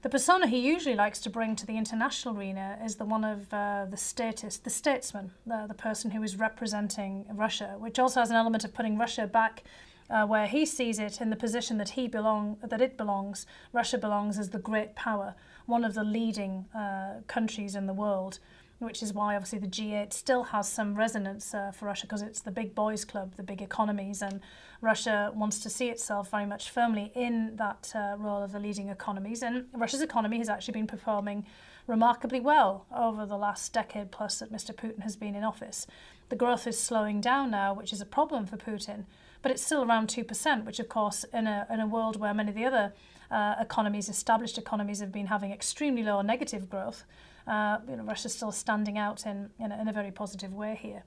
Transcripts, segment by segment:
The persona he usually likes to bring to the international arena is the one of the statist, the statesman, the person who is representing Russia, which also has an element of putting Russia back where he sees it in the position that it belongs. Russia belongs as the great power, one of the leading countries in the world, which is why obviously the G-8 still has some resonance for Russia, because it's the big boys club, the big economies, and Russia wants to see itself very much firmly in that role of the leading economies. And Russia's economy has actually been performing remarkably well over the last decade plus that Mr. Putin has been in office. The growth is slowing down now, which is a problem for Putin, but it's still around 2%, which of course in a world where many of the other economies, established economies, have been having extremely low or negative growth, Russia's still standing out in a very positive way here.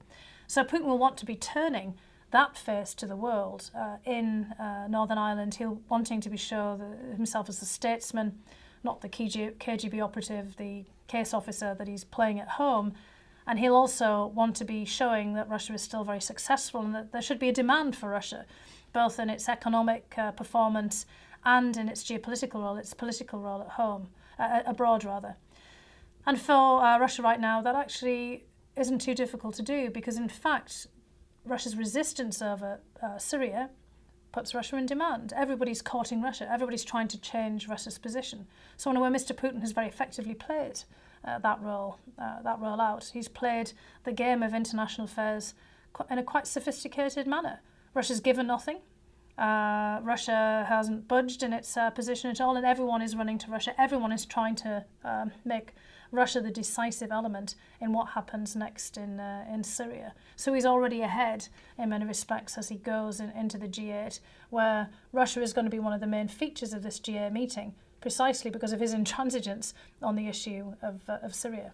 So Putin will want to be turning that face to the world in Northern Ireland. He'll wanting to be show himself as the statesman, not the KGB operative, the case officer that he's playing at home. And he'll also want to be showing that Russia is still very successful and that there should be a demand for Russia, both in its economic performance and in its geopolitical role, its political role at home, abroad rather. And for Russia right now, that actually isn't too difficult to do, because in fact, Russia's resistance over Syria puts Russia in demand. Everybody's courting Russia. Everybody's trying to change Russia's position. So in a way, Mr. Putin has very effectively played that role out. He's played the game of international affairs in a quite sophisticated manner. Russia's given nothing. Russia hasn't budged in its position at all, and everyone is running to Russia. Everyone is trying to make Russia the decisive element in what happens next in Syria. So he's already ahead in many respects as he goes into the G8, where Russia is going to be one of the main features of this G8 meeting, precisely because of his intransigence on the issue of Syria.